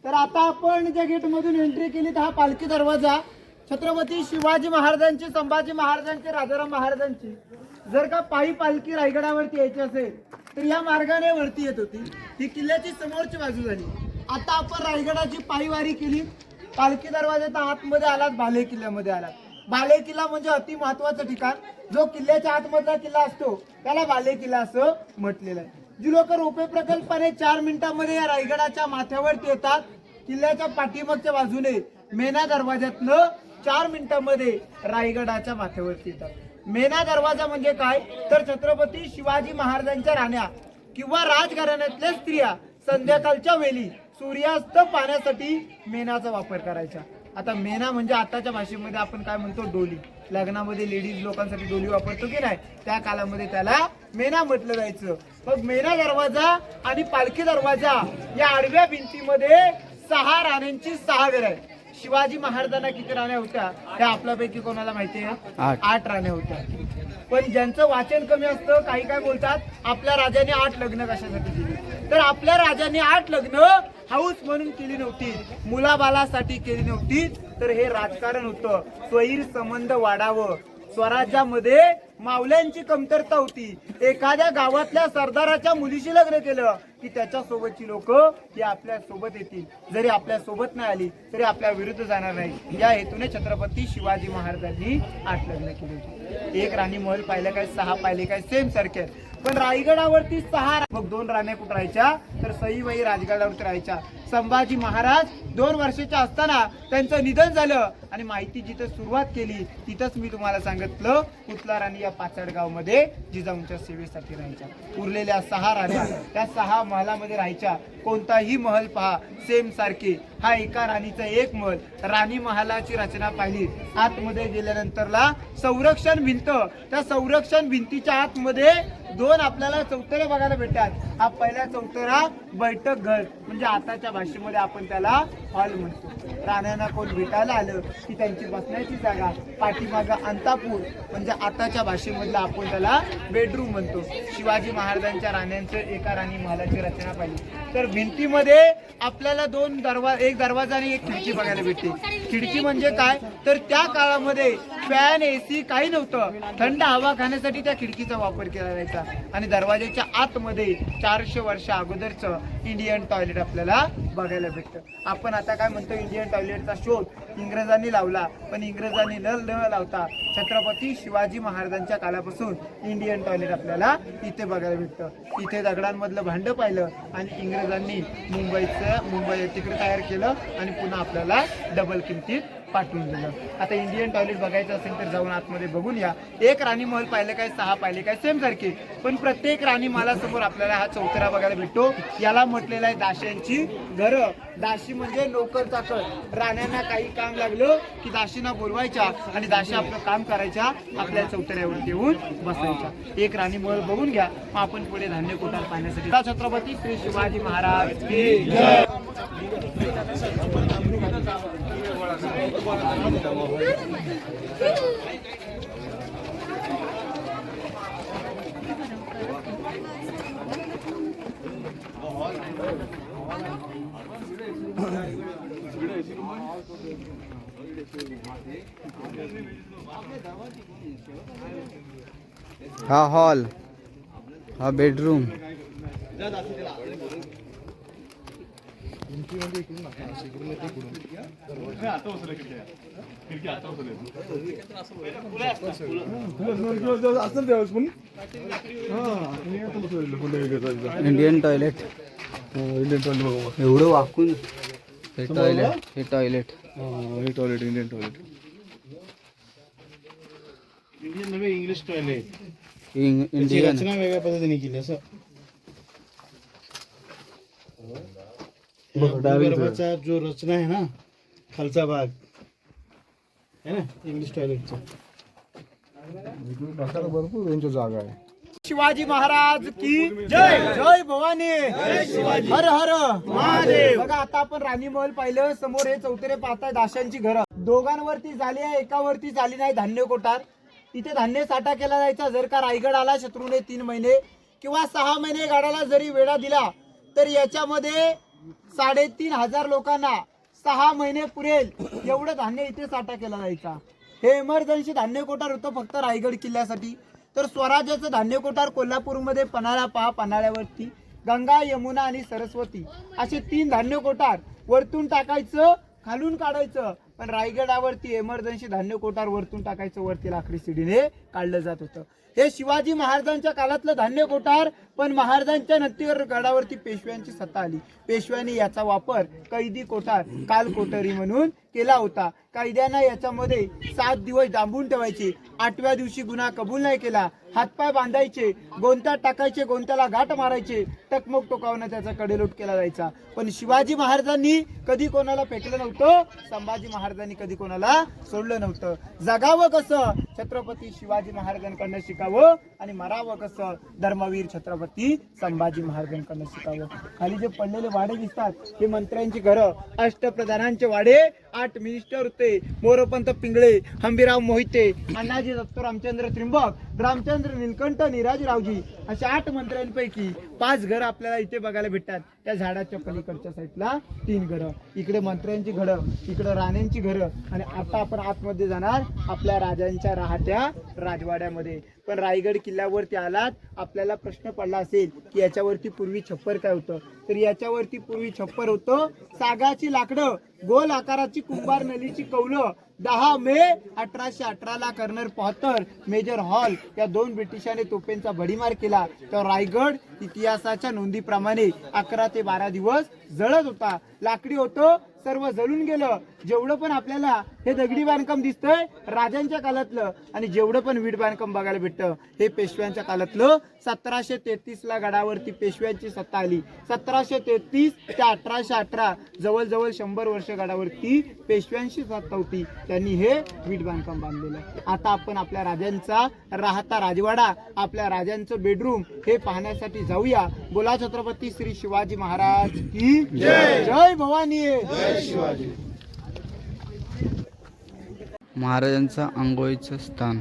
तर आता आपण ज्या गेट मधून एंट्री केली तर हा पालखी दरवाजा छत्रपती शिवाजी महाराजांची, संभाजी महाराजांची, राजाराम महाराजांची जर का पायी पालखी रायगडावरती यायची असेल तर या मार्गाने वरती येत होती। ही किल्ल्याची समोरची बाजू झाली। आता आपण रायगडाची पायीवारी केली, पालखी दरवाजाच्या आतमध्ये आलात, बाले किल्ल्यामध्ये आलात। बाले किल्ला म्हणजे अति महत्वाचं ठिकाण, जो किल्ल्याच्या आतमधला किल्ला असतो त्याला बाले किल्ला असं म्हटलेलं आहे। जी लोक रोपे प्रकल्पाने 4 मिनिटांमध्ये या रायगडाच्या माथ्यावरती येतात, किल्ल्याच्या पाठीमागच्या बाजूने मेना दरवाजातनं 4 मिनिटांमध्ये रायगडाच्या माथ्यावरती येतात। मेना दरवाजा म्हणजे काय तर छत्रपती शिवाजी महाराजांच्या राण्या किंवा राजघराण्यातल्या स्त्रिया संध्याकाळच्या वेळी सूर्यास्त पाहण्यासाठी मेनाचा वापर करायचा। आता मेना म्हणजे आताच्या भाषेमध्ये आपण काय म्हणतो डोली, लग्नामध्ये लेडीज लोकांसाठी डोली वापरतो की नाही, त्या काळामध्ये त्याला मेना म्हटलं जायचं। मग मेना दरवाजा आणि पालखी दरवाजा या आडव्या भिंतीमध्ये 6 राण्यांची 6 घरं आहेत। शिवाजी महाराजांना किती राण्या होत्या त्या आपल्यापैकी कोणाला माहिती आहे? 8 राण्या होत्या। पण ज्यांचं वाचन कमी असतं काही काय बोलतात आपल्या राजाने 8 लग्न कशासाठी केली, तर आपल्या राजाने 8 लग्न हाऊस म्हणून केली नव्हती, मुलाबालासाठी केली नव्हती, तर हे राजकारण होतं। स्वैर संबंध वाढावं, स्वराज्यामध्ये मावल्यांची कमतरता होती। एखाद्या गावातल्या सरदाराच्या मुलीशी लग्न केलं की त्याच्या सोबतची लोक ही आपल्या सोबत येतील, जरी आपल्या सोबत नाही आली तरी आपल्या विरुद्ध जाणार नाही। या हेतूने छत्रपती शिवाजी महाराजांनी 8 लग्न केली होती। एक राणी महल पाहिलं काय, 6 पाहिले काय, सेम सारखे। पण रायगडावरती 6, मग 2 राण्या कुठं राहायच्या तर सईबाई राजगडावरती राहायच्या। संभाजी महाराज 2 वर्षाचे असताना त्यांचं निधन झालं आणि माहिती जिथं सुरुवात केली तिथंच मी तुम्हाला सांगितलं पुतला राणी या पाचडगाव मध्ये जिजाऊंच्या सेवेसाठी राहायच्या। उरलेल्या 6 राण्या त्या 6 महलामध्ये राहायच्या। कोणताही महल पहा सेम सारखे, हा एका राणीचा एक महल। राणी महालाची रचना पाहिली, आतमध्ये गेल्यानंतरला संरक्षण भिंत, त्या संरक्षण भिंतीच्या आतमध्ये 2 आपल्याला चौतरे बघायला भेटतात। हा पहिला चौतरा बैठक घर म्हणजे आताच्या भाषेमध्ये आपण त्याला हॉल म्हणतो। राण्यांना कोण भेटायला आलं की त्यांची बसण्याची जागा, पाठीमागं अंतापूर म्हणजे आताच्या भाषेमधला आपण त्याला बेडरूम म्हणतो। शिवाजी महाराजांच्या राण्यांचं एका राणी महालाची रचना पाहिली तर भिंतीमध्ये आपल्याला 2 एक दरवाजा आणि एक खिडकी बघायला भेटते। खिडकी म्हणजे काय तर त्या काळामध्ये फॅन, एसी काही नव्हतं, थंड हवा खाण्यासाठी त्या खिडकीचा वापर केला जायचा। आणि दरवाजाच्या आतमध्ये 400 वर्ष अगोदरचं इंडियन टॉयलेट आपल्याला बघायला भेटतं। आपण आता काय म्हणतो इंडियन टॉयलेटचा शोध इंग्रजांनी लावला, पण इंग्रजांनी न लावता छत्रपती शिवाजी महाराजांच्या काळापासून इंडियन टॉयलेट आपल्याला इथे बघायला भेटतं। इथे दगडांमधलं भांडं पाहिलं आणि इंग्रजांनी मुंबई तिकडे तयार केलं आणि पुन्हा आपल्याला डबल किमतीत पाठवून दिलं। आता इंडियन टॉयलेट बघायचं असेल तर जाऊन आतमध्ये बघून या। एक राणी महल पाहिले काय, 6 पाहिले काय, सेम सारखे, पण प्रत्येक राणी महालासमोर आपल्याला हा चौतरा बघायला भेटतो। याला म्हटलेलं आहे दाश्यांची घरं। दाशी म्हणजे नोकर चाकर। राण्यांना काही काम लागलं की दाशींना बोलवायच्या आणि दाशी आपलं काम करायच्या, आपल्या चौतऱ्यावर येऊन बसायच्या। एक राणी महल बघून घ्या, मग आपण पुढे धान्य कोठार पाहण्यासाठी छत्रपती श्री शिवाजी महाराज की जय। हा हॉल, हा बेडरूम, इंडियन टॉयलेट। एवढं वाकून हे टॉयलेट, हे टॉयलेट, हे टॉयलेट इंडियन टॉयलेट, इंडियन नव्हे इंग्लिश टॉयलेट। इंडियन रचना वेगळ्या पद्धतीने केली असं। गर्भाचा जो रचना आहे ना खालचा भाग आहे ना इंग्लिश टॉयलेटचा, भरपूर त्यांची जागा आहे। शिवाजी महाराज की जय। जय भवानी, हर हर महादेव। बघा आता आपण राणी महल पाहिलं, समोर हे चौतरे पाहताय दाशांची घरं। दोघांवरती झाली आहे, एकावरती झाली नाही धान्य कोठार। इथे धान्य साठा केला जायचा। जर का रायगड आला शत्रूने 3 महिने किंवा 6 महिने गाडाला जरी वेढा दिला तर याच्यामध्ये 3,500 लोकांना 6 महिने पुरेल एवढं धान्य इथे साठा केला जायचा. हे इमर्जन्सी धान्य कोठार होतं फक्त रायगड किल्ल्यासाठी. तर स्वराज्याचं धान्य कोठार कोल्हापूरमध्ये पन्हाळ्यावरती गंगा, यमुना आणि सरस्वती असे 3 धान्य कोठार वरतून टाकायचं, खालून काढायचं. पण रायगडावरती इमर्जन्सी धान्य कोठार वरतून टाकायचं, वरती लाकडी शिडीने काढलं जात होतं. हे शिवाजी महाराजांच्या काळातलं धान्य कोठार. पण महाराजांच्या नंतर गडावरती पेशव्यांची सत्ता आली. पेशव्यांनी याचा वापर कैदी कोठार, काल कोठरी म्हणून केला होता. कैद्यांना याच्यामध्ये 7 दिवस डांबून ठेवायचे. 8व्या दिवशी गुन्हा कबूल नाही केला, हातपाय बांधायचे, गोंत्यात टाकायचे, गोंत्याला गाठ मारायचे, टकमक टोकावून त्याचा कडेलोट केला जायचा. पण शिवाजी महाराजांनी कधी कोणाला फेकलं नव्हतं. संभाजी महाराजांनी कधी कोणाला सोडलं नव्हतं. जगावं कसं छत्रपती शिवाजी महाराजांकडनं शिकावं आणि मरावं कसं धर्मवीर छत्रपती संभाजी महाराजांकडनं शिकावं. खाली जे पडलेले वाडे दिसतात हे मंत्र्यांची घरं, अष्टप्रधानांचे वाडे, 8 मिनिस्टर होते. मोरोपंत पिंगळे, हंबीराव मोहिते, अण्णाजी दत्तो, रामचंद्र त्रिंबक, रामचंद्र नीलकंठ, निराजीरावजी अशा 8 मंत्र्यांपैकी 5 घरं आपल्याला इथे बघायला भेटतात. त्या झाडाच्या पलीकडच्या साईडला 3 घरं. इकडे मंत्र्यांची घरं, इकडे राण्यांची घरं. आणि आता आपण आतमध्ये जाणार आपल्या राजांच्या राहत्या राजवाड्यामध्ये. पण रायगड किल्ल्यावरती आलात आपल्याला प्रश्न पडला असेल की याच्यावरती पूर्वी छप्पर काय होतं. तर याच्यावरती पूर्वी छप्पर होतं. सागाची लाकडं, गोल आकाराची कुंभार नलीची कौलं. 10 मे 1818 ला कर्नल पॉटर, मेजर हॉल या 2 ब्रिटिशांनी तोफेंचा भडीमार केला. तर रायगड इतिहासाच्या नोंदीप्रमाणे 11 ते 12 दिवस जळत होता. लाकडी होतं, सर्व जळून गेलं. जेवढं पण आपल्याला हे दगडी बांधकाम दिसतंय राजांच्या काळातलं आणि जेवढं पण वीट बांधकाम बघायला भेटतं हे पेशव्यांच्या काळातलं. 1733 ला गडावरती पेशव्यांची सत्ता आली. 1733 ते 1818 जवळजवळ 100 वर्ष गडावरती पेशव्यांची सत्ता होती. त्यांनी हे वीट बांधकाम बांधलेलं. आता आपण आपल्या राजांचा राहता राजवाडा, आपल्या राजांचं बेडरूम हे पाहण्यासाठी जाऊया. बोला छत्रपती श्री शिवाजी महाराज की जय. जय भवानी, जय शिवाजी. महाराजांचं आंघोळीचं स्थान.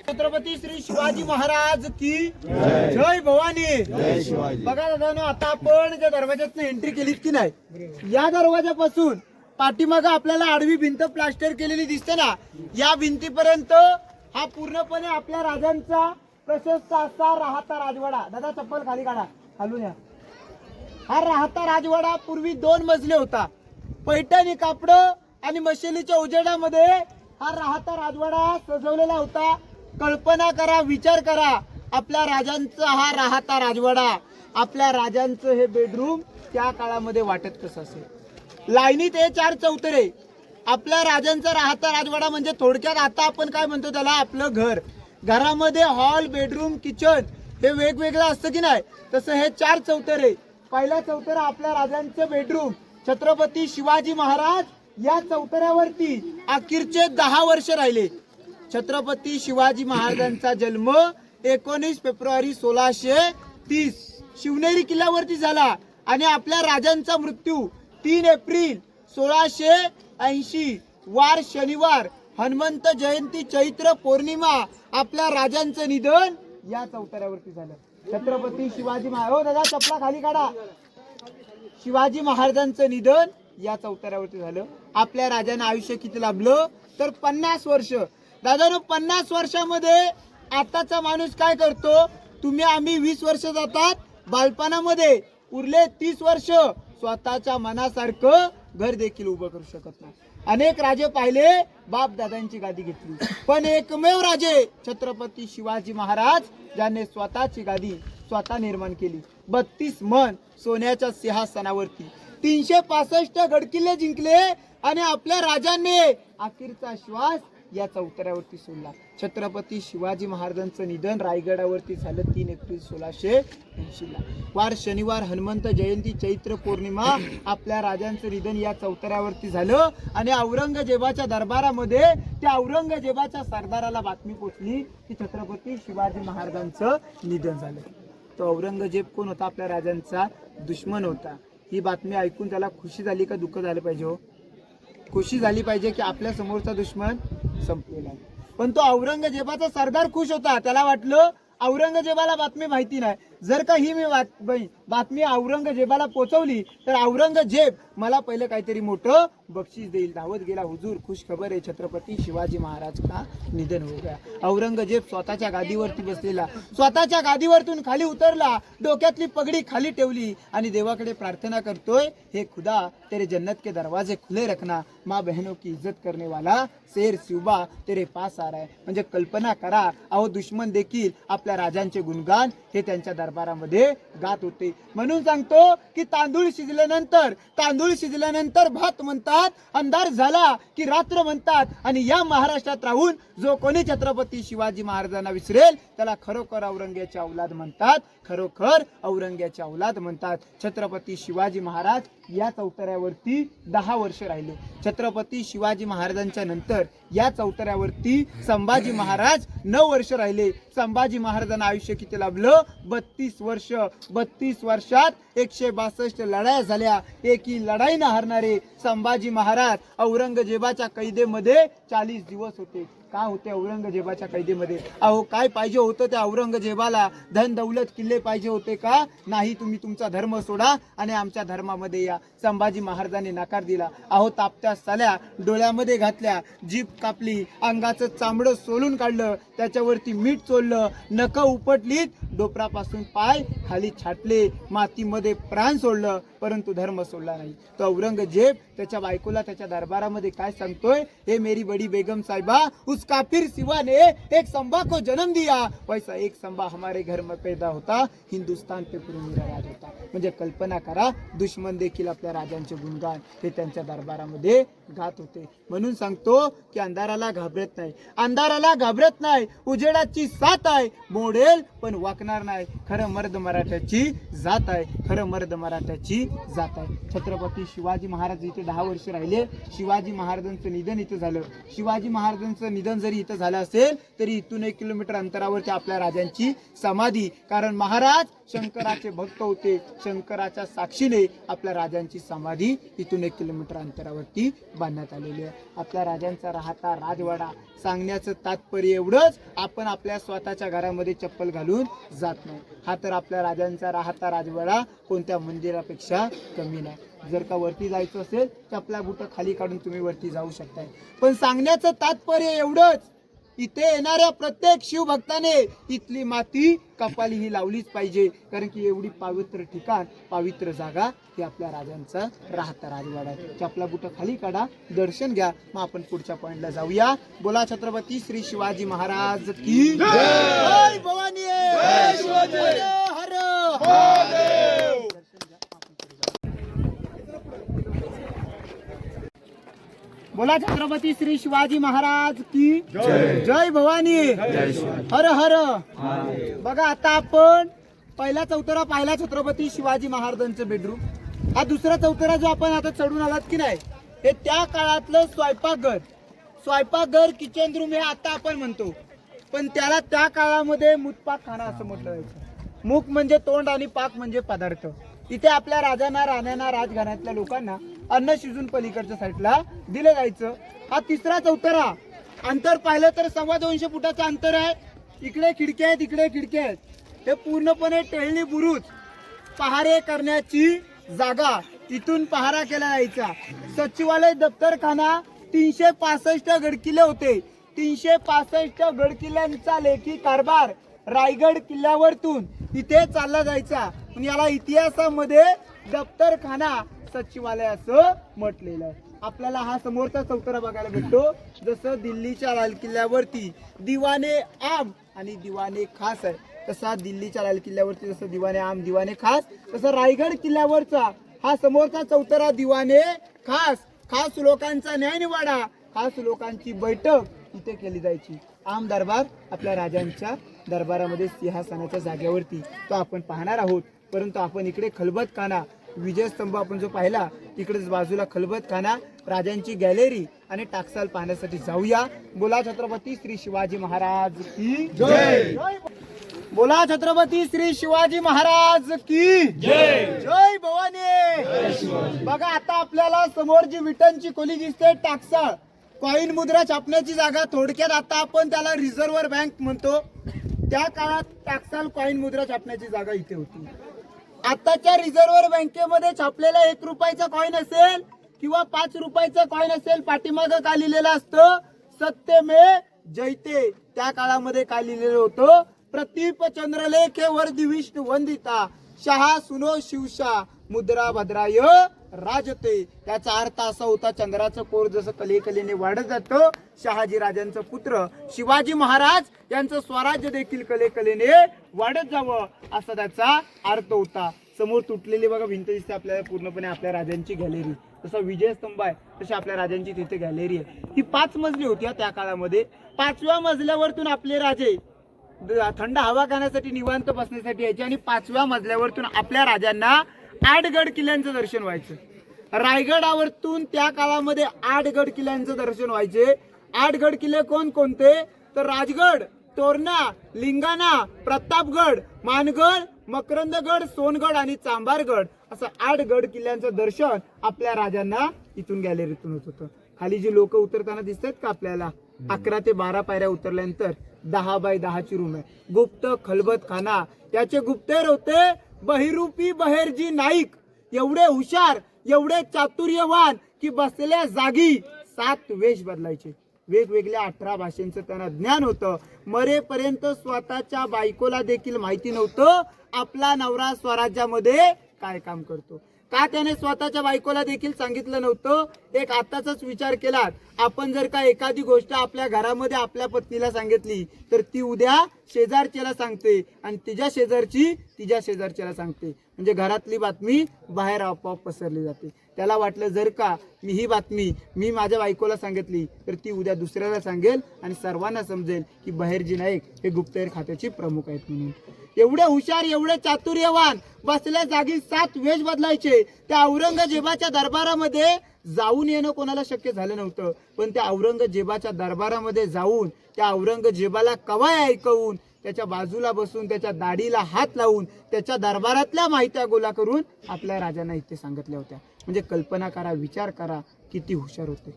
छत्रपती श्री शिवाजी महाराज की जय भवानी, जय शिवाजी. बघा दादा, आता आपण ज्या दरवाज्यातून एंट्री केलीत की नाही, या दरवाजापासून पाठीमागं आपल्याला आडवी भिंत प्लास्टर केलेली दिसते ना, या भिंतीपर्यंत हा पूर्णपणे आपल्या राजांचा प्रशस्त असा राहता राजवाडा. दादा चप्पल खाली काढा, खालून या. हा राहता राजवाडा पूर्वी 2 मजले होता. पैठणी कापड आणि मशालीच्या उजेडामध्ये हा राहता राजवाडा सजवलेला होता. कल्पना करा, विचार करा, आपल्या राजांचा हा राहता राजवाडा, आपल्या राजांचं हे बेडरूम त्या काळामध्ये वाटत कसं असेल. लाईनीत हे 4 चौतरे. आपल्या राजांचा राहता राजवाडा म्हणजे थोडक्यात आता आपण काय म्हणतो त्याला, आपलं घर. घरामध्ये हॉल, बेडरूम, किचन हे वेगवेगळं असतं की नाही, तसं हे 4 चौतरे. पहिला चौतरा आपल्या राजांचं बेडरूम. छत्रपती शिवाजी महाराज या चौतऱ्यावरती अखेरचे 10 वर्ष राहिले. छत्रपती शिवाजी महाराजांचा जन्म 19 फेब्रुवारी 1630 शिवनेरी किल्ल्यावरती झाला आणि आपल्या राजांचा मृत्यू 3 एप्रिल 1680 वार शनिवार, हनुमंत जयंती, चैत्र पौर्णिमा आपल्या राजांचं निधन या चौतऱ्यावरती झालं. छत्रपती शिवाजी महाराज, हो दादा चपला खाली काढा. शिवाजी महाराजांचं निधन या चौतऱ्यावरती झालं. आपल्या राजांना आयुष्य किती लाभलं तर 50 वर्ष. दादा 50 वर्षामध्ये आताचा माणूस काय करतो, तुम्ही आम्ही 20 वर्ष जातात बालपणामध्ये, उरले 30 वर्ष स्वतःच्या मनासारखं घर देखील उभं करू शकत नाही. अनेक राजे पाहिले, बाप दादांची गादी घेतली, पण एकमेव राजे छत्रपती शिवाजी महाराज ज्यांनी स्वतःची गादी स्वतः निर्माण केली. 32 मन सोन्याच्या सिंहासनावरती 365 गडकिल्ले जिंकले आणि आपल्या राजांनी अखेरचा श्वास या चौतऱ्यावरती सोडला. छत्रपती शिवाजी महाराजांचं निधन रायगडावरती झालं 3 एप्रिल 1680ला. वार शनिवार, हनुमंत जयंती, चैत्र पौर्णिमा आपल्या राजांचं निधन या चौतऱ्यावरती झालं. आणि औरंगजेबाच्या दरबारामध्ये त्या औरंगजेबाच्या सरदाराला बातमी पोचली की छत्रपती शिवाजी महाराजांचं निधन झालं. तो औरंगजेब कोण होता? आपल्या राजांचा दुश्मन होता. ही बातमी ऐकून त्याला खुशी झाली का दुःख झालं पाहिजे? हो, खुशी झाली पाहिजे की आपल्या समोरचा दुश्मन संपलेला आहे. पण तो औरंगजेबाचा सरदार खुश होता. त्याला वाटलं औरंगजेबाला बातमी माहिती नाही, जर का ही मी बातमी औरंगजेबाला पोहोचवली तर औरंगजेब मला पहिलं काहीतरी मोठं बक्षीस देईल. धावत गेला, हुजूर खुश खबर आहे, छत्रपती शिवाजी महाराज का निधन हो गया. औरंगजेब स्वतःच्या गादीवरती बसलेला, स्वतःच्या गादीवरतून खाली उतरला, डोक्यातली पगडी खाली ठेवली आणि देवाकडे प्रार्थना करतोय, हे खुदा तेरे जन्नत के दरवाजे खुले रखना, माँ बहनों की इज्जत करने वाला शेर शिवबा तेरे पास आ रहा है. म्हणजे कल्पना करा, अहो दुश्मन देखील आपल्या राजांचे गुणगान हे त्यांच्या दरबारामध्ये गात होते. म्हणून सांगतो की तांदूळ शिजल्यानंतर भात म्हणतात, अंधार झाला की रात्र म्हणतात. आणि या महाराष्ट्रात राहून जो कोणी छत्रपती शिवाजी महाराजांना विसरेल त्याला खरोखर औरंग्याची औलाद म्हणतात, खरोखर औरंग्याची औलाद म्हणतात. छत्रपती शिवाजी महाराज या चौतऱ्यावरती 10 वर्ष राहिले. छत्रपती शिवाजी महाराजांच्या नंतर या चौतऱ्यावरती संभाजी महाराज 9 वर्ष राहिले. संभाजी महाराजांना आयुष्य किती लाभलं? 32 वर्ष. 32 वर्षात 162 लढाया झाल्या. एकही लढाई न हारणारे संभाजी महाराज औरंगजेबाच्या कैदेमध्ये 40 दिवस होते. का होते औरंगजेबाच्या कैदेमध्ये? अहो काय पाहिजे होतं त्या औरंगजेबाला? धन दौलत किल्ले पाहिजे होते का? नाही, तुम्ही तुमचा धर्म सोडा आणि आमच्या धर्मामध्ये या. संभाजी महाराजांनी नकार दिला. अहो तापत्या साल्या डोळ्यामध्ये घातल्या, जीभ कापली, अंगाचं चामडं सोलून काढलं, त्याच्यावरती मीठ चोळलं, नख उपटलीत, डोपरापासून पाय खाली छाटले, मातीमध्ये प्राण सोडलं, परंतु धर्म सोडला नाही. तो औरंगजेब त्याच्या बायकोला त्याच्या दरबारामध्ये काय सांगतोय? हे मेरी बडी बेगम साहिबा, उस काफिर सिवा ने एक संभा को जन्म दिया, वैसा एक संभा हमारे घर में पैदा होता, हिंदुस्तान पे पूर्ण मेरा राज होता. म्हणजे कल्पना करा, दुश्मन देखील आपल्या राजांचे गुणगान हे त्यांच्या दरबारामध्ये गात होते. म्हणून सांगतो की अंधाराला घाबरत नाही, अंधाराला घाबरत नाही, उजेडाची साथ आहे, मोडेल पण वाकणार नाही. खरं मर्द मराठ्याची जात आहे, खरं मर्द मराठ्याची जात आहे. छत्रपती शिवाजी महाराज इथे 10 वर्ष राहिले. शिवाजी महाराजांचं निधन इथं झालं. शिवाजी महाराजांचं निधन जरी इथं झालं असेल तरी इथून 1 किलोमीटर अंतरावरती आपल्या राजांची समाधी, कारण महाराज शंकराचे भक्त होते, शंकराच्या साक्षीने आपल्या राजांची समाधी इथून 1 किलोमीटर अंतरावरती बांधण्यात आलेली आहे. आपल्या राजांचा राहता राजवाडा. सांगण्याचं तात्पर्य एवढंच, आपण आपल्या स्वतःच्या घरामध्ये चप्पल घालून जात नाही. हा तर आपल्या राजांचा राहता राजवाडा कोणत्या मंदिरापेक्षा कमी नाही. जर का वरती जायचं असेल चपला बुट खाली काढून तुम्ही वरती जाऊ शकताय. पण सांगण्याचं तात्पर्य एवढंच, इथे येणाऱ्या प्रत्येक शिवभक्ताने इथली माती कपाली ही लावलीच पाहिजे, कारण की एवढी पवित्र ठिकाण, पवित्र जागा ही आपल्या राजांचा राहता राजवाडा आहे. चपला बुट खाली काढा, दर्शन घ्या, मग आपण पुढच्या पॉइंटला जाऊया. बोला छत्रपती श्री शिवाजी महाराज की जय. भवानी हर हर. बोला छत्रपती श्री शिवाजी महाराज की जय. भवानी हर हर. बघा आता आपण पहिला चौतरा पाहिला छत्रपती शिवाजी महाराजांचं बेडरूम. हा दुसरा चौतरा जो आपण आता चढून आलात की नाही, हे त्या काळातलं स्वयंपाकघर किचन रूम हे आता आपण म्हणतो, पण त्याला त्या काळामध्ये मुतपाक खाना असं म्हटलं जायचं. मुख म्हणजे तोंड आणि पाक म्हणजे पदार्थ. इथे आपल्या राजांना, राण्यांना, राजघराण्यातल्या लोकांना अन्न शिजून पलीकडच्या साईडला दिलं जायचं. हा तिसरा चौतरा. अंतर पाहिलं तर 250 फुटाचं अंतर आहे. इकडे खिडक्या आहेत, इकडे खिडक्या आहेत. हे पूर्णपणे टेहळणी बुरुज, पहारे करण्याची जागा. इथून पहारा केला जायचा. सचिवालय, दप्तरखाना, 365 गडकिल्ले होते. 365 गडकिल्ल्यांचा लेखी कारभार रायगड किल्ल्यावरतून इथे चालला जायचा. याला इतिहासामध्ये दप्तरखाना सचिवालय असं म्हटलेलं आहे. आपल्याला हा समोरचा चौतरा बघायला भेटतो. जसं दिल्लीच्या लाल किल्ल्यावरती दिवाने आम आणि दिवाने खास आहे, तसा दिल्लीच्या लाल किल्ल्यावरती जसं दिवाने आम, दिवाने खास, तसं रायगड किल्ल्यावरचा हा समोरचा चौतरा दिवाने खास. खास लोकांचा न्याय निवाडा, खास लोकांची बैठक इथे केली जायची. आम दरबार आपल्या राजांच्या दरबारामध्ये सिंहासनाच्या जागेवरती तो आपण पाहणार आहोत. परंतु आपण इकडे खलबतखाना विजयस्तंभ आपण जो पाहिला तिकडेच बाजूला खलबतखाना राजांची गॅलरी आणि टाकसाल पाहण्यासाठी जाऊया. बोला छत्रपती श्री शिवाजी महाराज की जय. बोला छत्रपती श्री शिवाजी महाराज की जय. जय भवानी. बघा आता आपल्याला समोर जी विटणची खोली दिसते टाकसाळ कॉइन मुद्रा छापण्याची जागा, थोडक्यात आता आपण त्याला रिझर्व्ह बँक म्हणतो. त्या काळात टाकसाल कॉइन मुद्रा छापण्याची जागा इथे होती. आताच्या रिझर्व्ह बँकेमध्ये छापलेला 1 रुपयाचा कॉइन असेल किंवा 5 रुपयाचा कॉइन असेल, पाठीमागं काय लिहिलेलं असतं, सत्यमे जयते. त्या काळामध्ये काय लिहिलेलं होतं, प्रतीप चंद्रलेखे वर्दी विष्णू वंदिता शहा सुनो शिवशा मुद्रा भद्राय राजते. त्याचा अर्थ असा होता, चंद्राचं कोर जसं कलेकलेने वाढत जातं, शहाजी राजांचं पुत्र शिवाजी महाराज यांचं स्वराज्य देखील कलेकलेने वाढत जावं असा त्याचा अर्थ होता. समोर तुटलेली बघा भिंत दिसते आपल्याला, पूर्णपणे आपल्या राजांची गॅलरी. जसा विजयस्तंभ आहे तशी आपल्या राजांची तिथे गॅलरी आहे. ही 5 मजली होती त्या काळामध्ये. 5व्या मजल्यावरतून आपले राजे थंड हवा खाण्यासाठी निवांत बसण्यासाठी यायचे आणि 5व्या मजल्यावरतून आपल्या राजांना 8 गड किल्ल्यांचं दर्शन व्हायचं. रायगडावरतून त्या काळामध्ये 8 गड किल्ल्यांचं दर्शन व्हायचे. 8 गड किल्ले कोणते, तर राजगड, तोरणा, लिंगाणा, प्रतापगड, मानगड, मकरंदगड, सोनगड आणि चांभारगड असं 8 गड किल्ल्यांचं दर्शन आपल्या राजांना इथून गॅलरीतून होत होतं. खाली जी लोक उतरताना दिसतात का आपल्याला, 11 ते 12 पायऱ्या उतरल्यानंतर 10 बाय 10ची रूम आहे. गुप्त खलबतखाना. याचे गुप्तेर होते बहिरूपी बहेरजी नाईक. एवढे हुशार, एवढे चातुर्यवान की बसलेल्या जागी 7 वेश बदलायचे. वेगवेगळ्या 18 भाषांचं त्यांना ज्ञान होतं. मरेपर्यंत स्वतःच्या बायकोला देखील माहिती नव्हतं आपला नवरा स्वराज्यामध्ये काय काम करतो. का त्याने स्वतःच्या बायकोला देखील सांगितलं नव्हतं. एक आताचाच विचार केला, आपण जर का एखादी गोष्ट आपल्या घरामध्ये आपल्या पत्नीला सांगितली तर ती उद्या शेजारच्याला सांगते आणि तिच्या शेजारची तिच्या शेजारच्याला सांगते. म्हणजे घरातली बातमी बाहेर आपोआप पसरली जाते. त्याला वाटलं जर का ही बातमी मी माझ्या बायकोला सांगितली तर ती उद्या दुसऱ्याला सांगेल आणि सर्वांना समजेल की बहेरजी नाईक हे गुप्तहेर खात्याचे प्रमुख आहेत म्हणून. एवढे हुशार, एवढे चातुर्यवान, बसल्या जागी 7 वेश बदलायचे. त्या औरंगजेबाच्या दरबारामध्ये जाऊन येणं कोणाला शक्य झालं नव्हतं. पण त्या औरंगजेबाच्या दरबारामध्ये जाऊन त्या औरंगजेबाला कवाय ऐकवून त्याच्या बाजूला बसून त्याच्या दाढीला हात लावून त्याच्या दरबारातल्या माहित्या गोळा करून आपल्या राजांना इथे सांगितल्या होत्या. म्हणजे कल्पना करा, विचार करा किती हुशार होते.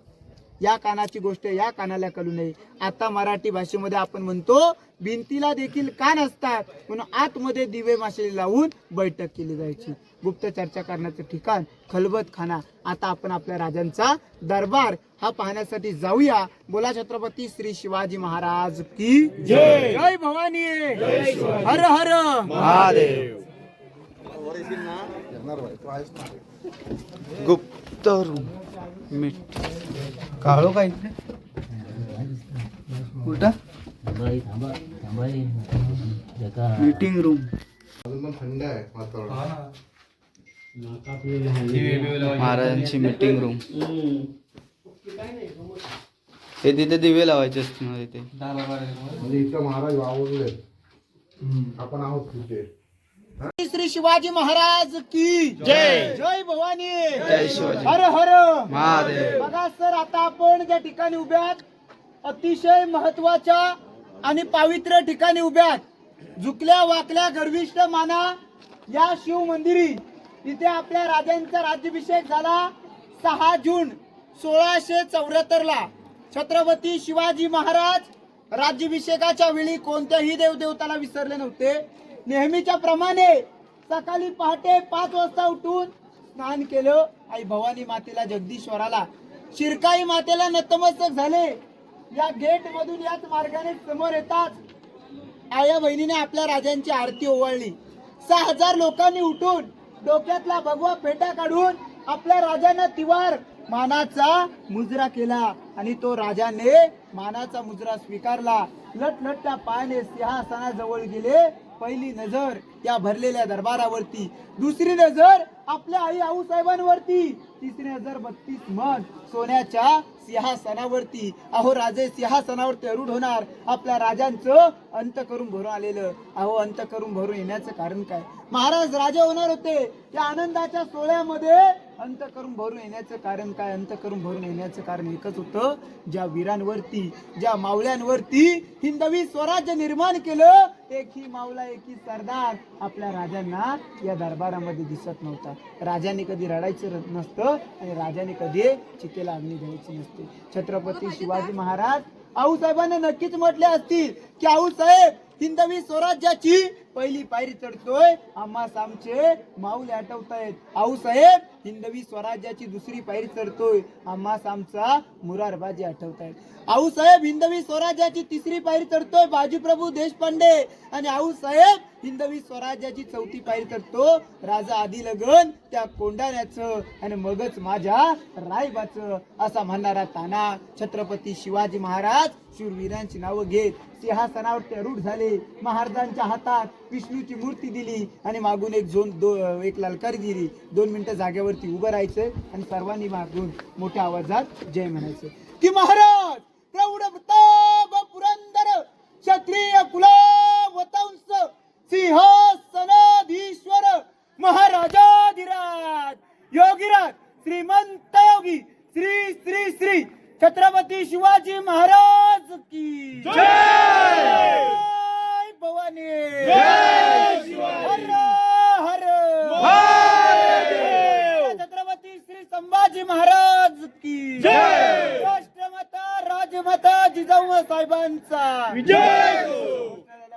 या कानाची गोष्ट या कानाला कळू नये. आता मराठी भाषेमध्ये आपण म्हणतो भिंतीला देखील कान असतात, म्हणून आतमध्ये दिवे माशेली लावून बैठक केली जायची. गुप्त चर्चा करण्याचं ठिकाण खलबतखाना. आता आपण आपल्या राजांचा दरबार हा पाहण्यासाठी जाऊया. बोला छत्रपती श्री शिवाजी महाराज की जय. जय भवानी. हर हर महादेव. गुप्त रूम मीठ काळो काय कुठं मीटिंग रूम. महाराजांची मीटिंग रूम. हे तिथे दिवे लावायचे असते तिथे. महाराज वावरले आपण आहोत तिथे. श्री शिवाजी महाराज की जय. जय भवानी. जय शिवाजी. हर हर महादेव. बघा सर, आता आपण ज्या ठिकाणी उभ्यात अतिशय महत्वाच्या आणि पवित्र ठिकाणी उभ्यात, झुकल्या वाकल्या गर्विष्ठ माना या शिव मंदिरी. इथे आपल्या राजांचा राज्याभिषेक झाला 6 जून 1674 ला. छत्रपती शिवाजी महाराज राज्याभिषेकाच्या वेळी कोणत्याही देवदेवताला विसरले नव्हते. नेहमीच्या प्रमाणे सकाळी पहाटे 5 वाजता उठून स्नान केलं. आई भवानी मातेला, जगदीश्वराला, शिरकाई मातेला नतमस्तक झाले. या गेट मधून याच मार्गाने समोर येतात आया बहिणीने आपल्या राजांची आरती ओवाळली. 6000 लोकांनी उठून डोक्यातला भगवा फेटा काढून आपल्या राजांना तिवार मानाचा मुजरा केला आणि तो राजाने मानाचा मुजरा स्वीकारला. लटलटच्या पायाने सिंहासनाजवळ गेले पहिली नजर या भरलेल्या दरबारावरती, दुसरी नजर आपल्या आई आऊसाहेबांवरती, तिसरी नजर 32 मन सोन्याच्या सिंहासनावरती. अहो राजे सिंहासनावरती रूढ होणार, आपल्या राजांचं अंत करून भरून आलेलं. अहो अंत करून भरून येण्याचं कारण काय? महाराज राजे होणार होते, या आनंदाच्या सोहळ्यामध्ये अंत करून भरून येण्याचं कारण काय? अंत करून भरून येण्याचं कारण एकच होतं, ज्या वीरांवरती, ज्या मावळ्यांवरती हिंदवी स्वराज्य निर्माण केलं, एकही मावळा एकही सरदार आपल्या राजांना या दरबारामध्ये दिसत नव्हता. राजाने कधी रडायचं नसतं आणि राजाने कधी चितेला अग्नी द्यायची नसते. छत्रपती शिवाजी महाराज आऊसाहेबांना नक्कीच म्हटले असतील की आऊसाहेब हिंदवी स्वराज्याची पहिली पायरी चढतोय, आम्हास आमचे माऊले आठवतायत. आऊसाहेब हिंदवी स्वराज्याची दुसरी पायरी चढतोय, आम्हास आमचा मुरारबाजी आठवतायत. आऊसाहेब हिंदवी स्वराज्याची तिसरी पायरी चढतोय, बाजीप्रभू देशपांडे. आणि आऊसाहेब हिंदवी स्वराज्याची चौथी पायरी चढतो, राजा आदिलगन त्या कोंडाण्याचं आणि मगच माझ्या रायबाचं, असा म्हणणारा ताना छत्रपती शिवाजी महाराज शूरवीरांची नावं घेत सिंहासनावर ते रूढ झाले. महाराजांच्या हातात विष्णूची मूर्ती दिली आणि मागून एक ललकारी दिली. 2 मिनिटं जागेवरती उभं राहायचं आणि सर्वांनी मागून मोठ्या आवाजात जय म्हणायचं की महाराज प्रौढ प्रताप पुरंदर क्षत्रिय कुलवंश सिंहासनाधीश्वर महाराजाधिराज योगीराज श्रीमंत योगी श्री श्री श्री छत्रपती शिवाजी महाराज की जय भवानी जय हर हर महादेव छत्रपती श्री संभाजी महाराज की जय राष्ट्रमाता राजमाता जिजाऊ साहेबांचा विजय.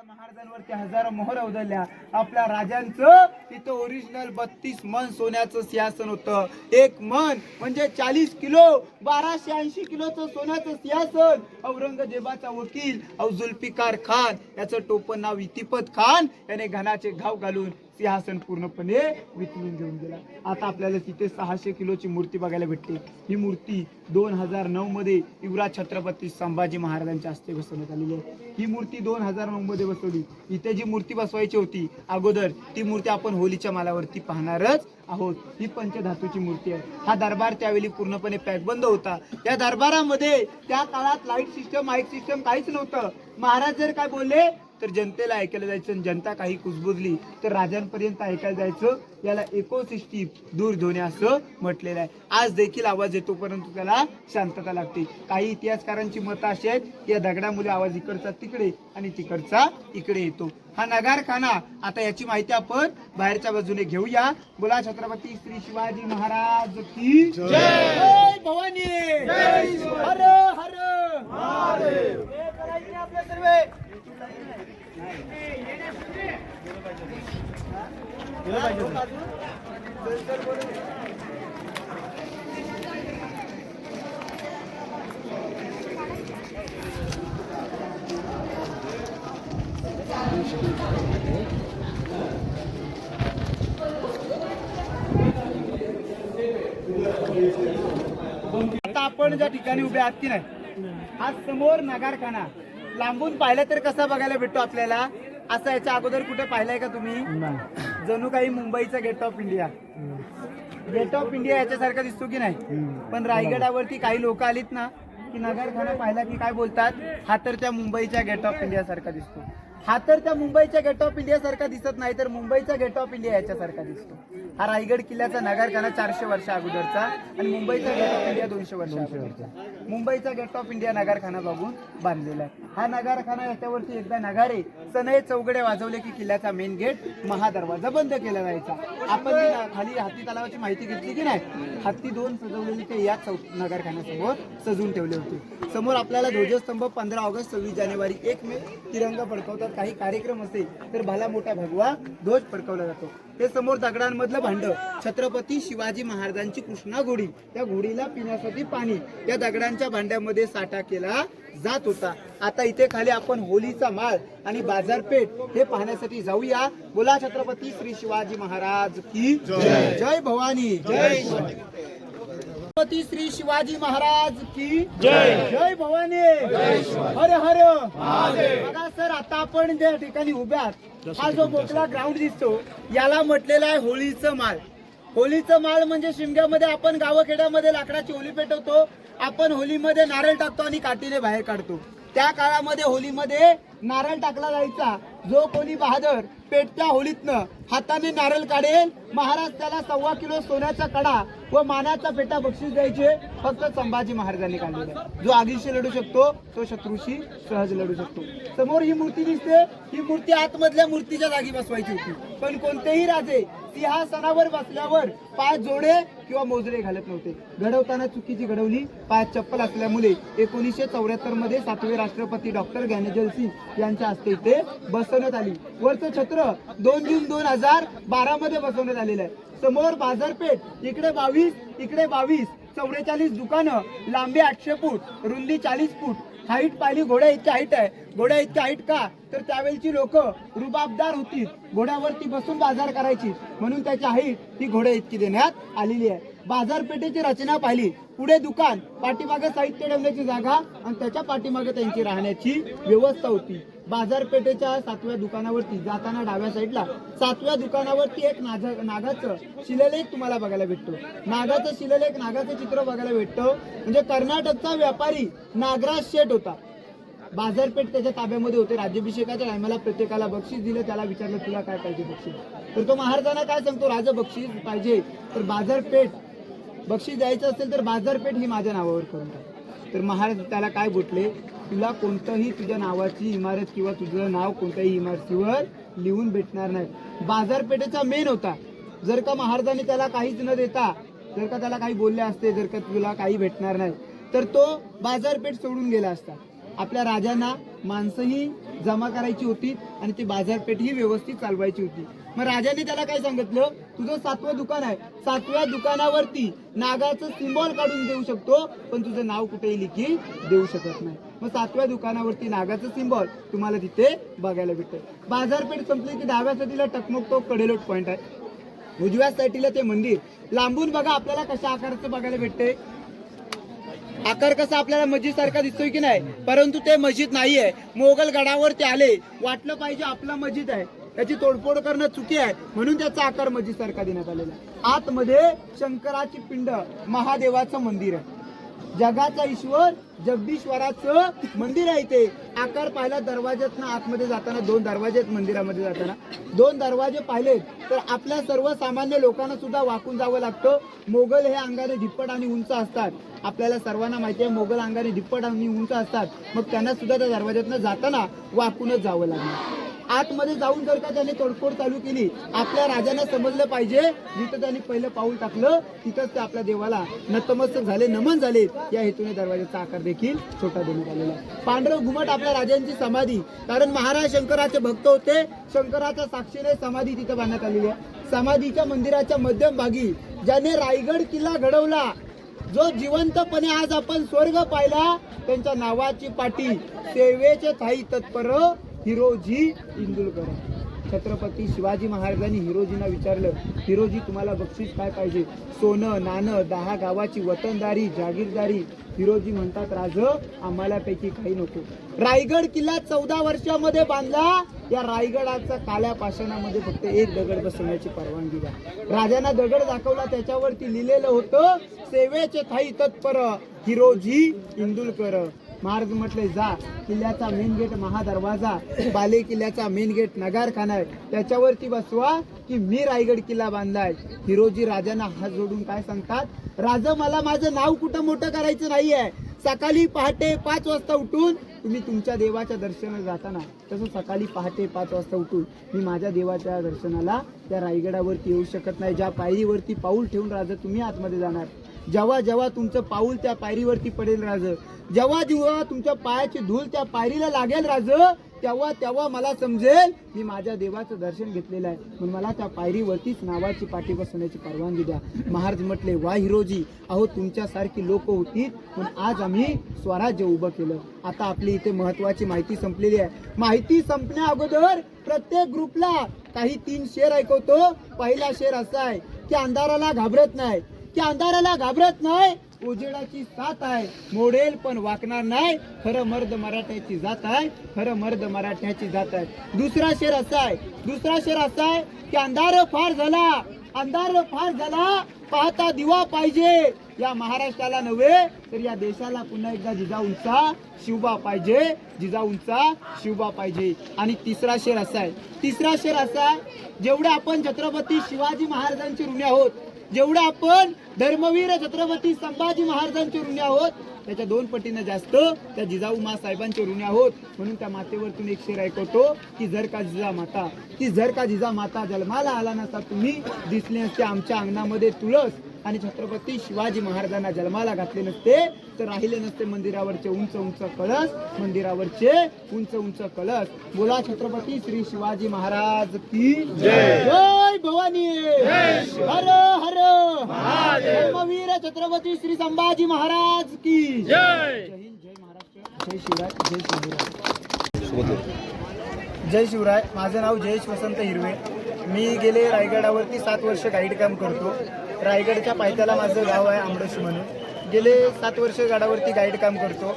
महाराजांवरती हजारो मोहरा उधळल्या. आपल्या राजांचं तिथं ओरिजिनल 32 मन सोन्याचं सिंहासन होतं. 1 मन म्हणजे 40 किलो, 1280 किलोचं सोन्याचं सिंहासन. औरंगजेबाचा वकील जुल्फिकार खान, याचं टोपण नाव इतिपत खान, याने घनाचे घाव घालून सिंहासन पूर्णपणे विकलून घेऊन गेला. आता आपल्याला तिथे 600 किलोची मूर्ती बघायला भेटते. ही मूर्ती 2009 मध्ये युवराज छत्रपती संभाजी महाराजांच्या हस्ते बसवण्यात आलेली आहे. ही मूर्ती 2009 मध्ये बसवली. इथे जी मूर्ती बसवायची होती अगोदर, ती मूर्ती आपण होलीच्या मालावरती पाहणारच आहोत. ही पंचधातूची मूर्ती आहे. हा दरबार त्यावेळी पूर्णपणे पॅकबंद होता. या दरबारामध्ये त्या काळात लाईट सिस्टम, माईक सिस्टम काहीच नव्हतं. महाराज जर काय बोलले तर जनतेला ऐकायला जायचं आणि जनता काही कुजबुजली तर राजांपर्यंत ऐकायला जायचं. याला इकोसिस्टीम दूरध्वनी असं म्हटलेलं आहे. आज देखील आवाज येतो परंतु त्याला शांतता लागते. काही इतिहासकारांची मतं अशी आहेत की या दगडामुळे आवाज इकडचा तिकडे आणि तिकडचा इकडे येतो. हा नगारखाना, आता याची माहिती आपण बाहेरच्या बाजूने घेऊया. बोला छत्रपती श्री शिवाजी महाराज की जय. जय भवानी जय हर हर महादेव. हे करायचे आपले सर्व आता आपण ज्या ठिकाणी उभे आहात की नाही, आज समोर नगारखाना. लांबून पाहिलं तर कसा बघायला भेटतो आपल्याला? असं याच्या अगोदर कुठे पाहिलंय का तुम्ही? जणू काही मुंबईचा gate of India. Gate of India याच्यासारखा दिसतो की नाही? पण रायगडावरती काही लोक आलीत ना की नगारखाना पाहिला की काय बोलतात, हा तर त्या मुंबईच्या गेट ऑफ इंडिया सारखा दिसतो. हा तर त्या मुंबईच्या गेट ऑफ इंडिया सारखा दिसत नाही तर मुंबईचा गेट ऑफ इंडिया याच्यासारखा दिसतो. हा रायगड किल्ल्याचा नगारखाना 400 वर्ष अगोदरचा आणि मुंबईचा गेट ऑफ इंडिया 200 वर्ष अगोदरचा. मुंबईचा गेट ऑफ इंडिया नगारखाना बघून बांधलेला आहे. हा नगारखाना, याच्यावरती एकदा नगारे सनई चौघडे वाजवले की किल्ल्याचा मेन गेट महादरवाजा बंद केला जायचा. आपण खाली हत्ती तलावाची माहिती घेतली की नाही? हत्ती 2 सजवलेली ते या नगारखान्यासमोर सजवून ठेवले होते. समोर आपल्याला ध्वजस्तंभ 15 ऑगस्ट, 26 जानेवारी, 1 मे तिरंगा फडकवतात. काही कार्यक्रम असेल तर भला मोठा भगवा ध्वज फडकवला जातो. हे समोर दगडांमधलं भांड छत्रपती शिवाजी महाराजांची कृष्णा घोडी, त्या घोडीला पिण्यासाठी पाणी या दगडांच्या भांड्यामध्ये साठा केला जात होता. आता इथे खाली आपण होलीचा माळ आणि बाजारपेठ हे पाहण्यासाठी जाऊया. बोला छत्रपती श्री शिवाजी महाराज की जय. जय भवानी जय. छत्रपती श्री शिवाजी महाराज की जय. जय भवानी. हर हर बघा सर, आता आपण ज्या ठिकाणी उभे आहात, हा जो मोकळा ग्राउंड दिसतो याला म्हटलेला आहे होळीचं माळ. होळीचं माळ म्हणजे शिमग्यामध्ये आपण गावखेड्यामध्ये लाकडाची होळी पेटवतो, आपण होळीमध्ये नारळ टाकतो आणि काठीने बाहेर काढतो. त्या काळामध्ये होळीमध्ये नारळ टाकला जायचा. जो कोणी बहादर पेटत्या होळीतनं हाताने नारळ काढेल, महाराज त्याला 1.25 किलो सोन्याचा कडा व मानाचा पेटा बक्षीस द्यायचे. फक्त संभाजी महाराजांनी काढलेला. जो आगीशी लढू शकतो तो शत्रूशी सहज लढू शकतो. समोर ही मूर्ती दिसते, ही मूर्ती आतमधल्या मूर्तीच्या जागी बसवायची होती. पण कोणतेही राजे सिंहासनावर बसल्यावर पाय जोडे किंवा मोजरे घालत नव्हते. घडवताना चुकीची घडवली. पायात चप्पल असल्यामुळे 1974 मध्ये 7वे राष्ट्रपती डॉक्टर ज्ञानेजल सिंग यांच्या हस्ते इथे बसवण्यात आली. वरचं छत्र 2 जून 2012 मध्ये बसवण्यात आलेलं आहे. समोर बाजारपेठ, इकडे 22, इकडे 22, 44 दुकानं, लांबी 800 फूट, रुंदी 40 फूट. हाईट पाहिली, घोड्या इतकी हाईट आहे. घोड्या इतकी हाईट का, तर त्यावेळची लोक रुबाबदार होती, घोड्यावरती बसून बाजार करायची, म्हणून त्याची हाईट ही घोड्या इतकी देण्यात आलेली आहे. बाजारपेठेची रचना पाहिली, पुढे दुकान, पाठीमागे साहित्य ठेवण्याची जागा आणि त्याच्या पाठीमागे त्यांची राहण्याची व्यवस्था होती. बाजारपेठेच्या 7व्या दुकानावरती जाताना डाव्या साईडला 7व्या दुकानावरती एक नागाचं शिलालेख तुम्हाला बघायला भेटतो. नागाचं शिलालेख, नागाचं चित्र बघायला भेटतं. म्हणजे कर्नाटकचा व्यापारी नागराज शेठ होता. बाजारपेठ त्याच्या ताब्यामध्ये होते. राज्याभिषेकाच्या टायमाला प्रत्येकाला बक्षीस दिलं. त्याला विचारलं तुला काय पाहिजे बक्षीस, तर तो महाराजांना काय सांगतो, राजा बक्षीस पाहिजे तर बाजारपेठ बक्षीस द्यायचं असेल तर बाजारपेठ ही माझ्या नावावर करून टाक. तर महाराज त्याला काय बोलले, तुला कोणतंही तुझ्या नावाची इमारत किंवा तुझं नाव कोणत्याही इमारतीवर लिहून भेटणार नाही. बाजारपेठेचा मेन होता. जर का महाराजांनी त्याला काहीच न देता, जर का त्याला काही बोलले असते, जर का तुला काही भेटणार नाही, तर तो बाजारपेठ सोडून गेला असता. आपल्या राजांना माणसंही जमा करायची होती आणि ती बाजारपेठ ही व्यवस्थित चालवायची होती. मग राजाने त्याला काय सांगितलं, तुझं 7वं दुकान आहे, 7व्या दुकानावरती नागाचं सिम्बॉल काढून देऊ शकतो, पण तुझं नाव कुठेही लिखी देऊ शकत नाही. मग 7व्या दुकानावरती नागाचं सिम्बॉल तुम्हाला तिथे बघायला भेटतं. बाजारपेठ संपली की डाव्या साईडला टकमक तो कडेलोट पॉइंट आहे, उजव्या साईडला ते मंदिर. लांबून बघा आपल्याला कशा आकाराचं बघायला भेटते. आकार कसा आपल्याला मस्जिद सारखा दिसतोय की नाही, परंतु ते मस्जिद नाहीये. मोगल गडावर ते आले, वाटलं पाहिजे आपला मस्जिद आहे, त्याची तोडफोड करणं चुकी आहे, म्हणून त्याचा आकार मस्जिद सारखा देण्यात आलेला आहे. आतमध्ये शंकराची पिंड, महादेवाचं मंदिर आहे. जगाचा ईश्वर जगदीश्वराचं मंदिर आहे. ते आकार पाहिला दरवाज्यातनं आतमध्ये जाताना 2 दरवाजे आहेत. मंदिरामध्ये जाताना 2 दरवाजे पाहिले तर आपल्या सर्वसामान्य लोकांना सुद्धा वाकून जावं लागतं. मोगल हे अंगाने धिप्पट आणि उंच असतात. आपल्याला सर्वांना माहिती आहे मोगल अंगाने धिप्पट आणि उंच असतात. मग त्यांना सुद्धा त्या दरवाज्यातनं जाताना वाकूनच जावं लागणार. आतमध्ये जाऊन जर का त्याने तोडफोड चालू केली, आपल्या राजांना समजलं पाहिजे जिथं त्यांनी पहिलं पाऊल टाकलं तिथंच ते आपल्या देवाला नतमस्तक झाले, नमन झाले. या हेतूने दरवाजाचा आकार देखील छोटा देण्यात आलेला आहे. पांढरं घुमट आपल्या राजांची समाधी, कारण महाराज शंकराचे भक्त होते. शंकराच्या साक्षीने समाधी तिथं बांधण्यात आलेली आहे. समाधीच्या मंदिराच्या मध्यभागी ज्याने रायगड किल्ला घडवला, जो जिवंतपणे आज आपण स्वर्ग पाहिला, त्यांच्या नावाची पाटी सेवेचे थाई तत्पर हिरोजी इंदुलकर. छत्रपती शिवाजी महाराजांनी हिरोजींना विचारलं, हिरोजी तुम्हाला बक्षीस काय पाहिजे, सोनं नाणं, 10 गावाची वतनदारी, जागीरदारी. हिरोजी म्हणतात, राज आम्हाला पैकी काही नको. रायगड किल्ला 14 वर्षामध्ये बांधला. या रायगडाचा काल्या पाषाणामध्ये फक्त 1 दगड बसवण्याची परवानगी द्या. राजांना दगड दाखवला, त्याच्यावरती लिहिलेलं होतं सेवेचे थाई तत्पर हिरोजी इंदुलकर. महाराज म्हटले, जा किल्ल्याचा मेन गेट महादरवाजा, बाले किल्ल्याचा मेन गेट नगारखाना आहे, त्याच्यावरती बसवा की मी रायगड किल्ला बांधलाय. हिरोजी राजांना हात जोडून काय सांगतात, राजा मला माझं नाव कुठं मोठं करायचं नाहीये. सकाळी पहाटे 5 वाजता उठून तुम्ही तुमच्या देवाच्या दर्शनाला जाताना, तसं सकाळी पहाटे 5 वाजता उठून मी माझ्या देवाच्या दर्शनाला त्या रायगडावरती येऊ शकत नाही. ज्या पायरीवरती पाऊल ठेवून राजा तुम्ही आतमध्ये जाणार, जेव्हा जेव्हा तुमचं पाऊल त्या पायरीवरती पडेल राज, जेव्हा जेव्हा तुमच्या पायाची धूल त्या पायरीला लागेल राज, तेव्हा तेव्हा मला समजेल मी माझ्या देवाचं दर्शन घेतलेलं आहे, म्हणून मला त्या पायरीवरतीच नावाची पाठी बसवण्याची परवानगी द्या. महाराज म्हटले, वा हिरोजी, अहो तुमच्यासारखी लोक होती पण आज आम्ही स्वराज्य उभं केलं. आता आपली इथे महत्वाची माहिती संपलेली आहे. माहिती संपण्या अगोदर प्रत्येक ग्रुपला काही 3 शेर ऐकवतो. पहिला शेर असा आहे की अंधाराला घाबरत नाही, की अंधाराला घाबरत नाही, उजेडाची साथ आहे, मोडेल पण वाकणार नाही, खरं मर्द मराठ्याची जात आहे, खरं मर्द मराठ्याची जात आहे. दुसरा शेर असा आहे की अंधार फार झाला, पाहता दिवा पाहिजे, या महाराष्ट्राला नव्हे तर या देशाला पुन्हा एकदा जिजाऊंचा शिवबा पाहिजे. आणि तिसरा शेर असा आहे, जेवढे आपण छत्रपती शिवाजी महाराजांचे ऋणी आहोत, जेवढे आपण धर्मवीर छत्रपती संभाजी महाराजांचे ऋणी आहोत, त्याच्या 2 पटीने जास्त त्या जिजाऊ साहेबांचे ऋणी आहोत. म्हणून त्या मातेवरतून एक शेर ऐकवतो की जर का जिजामाता जन्माला आला नसता तुम्ही, दिसले असते आमच्या अंगणामध्ये तुळस, आणि छत्रपती शिवाजी महाराजांना जन्माला घातले नसते तर राहिले नसते मंदिरावरचे उंच उंच कळस. बोला छत्रपती श्री शिवाजी महाराज की जय भवानी, हर हर धर्मवीर छत्रपती श्री संभाजी महाराज की जय हिंद, जय महाराष्ट्र, जय शिवराय, जय शिवराय. जय शिवराय. माझं नाव जयेश वसंत हिरवे. मी गेले रायगडावरती 7 वर्ष गाईड काम करतो. रायगडच्या पायथ्याला माझं गाव आहे आंबडोशी म्हणून. गेले 7 वर्ष गडावरती गाईड काम करतो.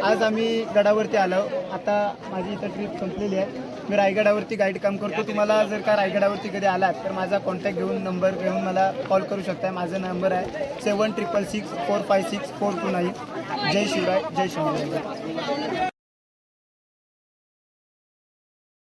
आज आम्ही गडावरती आलो. आता माझी इथं ट्रिप संपलेली आहे. मी रायगडावरती गाईड काम करतो. तुम्हाला जर का रायगडावरती कधी आलात तर माझा कॉन्टॅक्ट नंबर घेऊन मला कॉल करू शकता. माझा नंबर आहे 7666456429. जय शिवराय, जय शिवराय.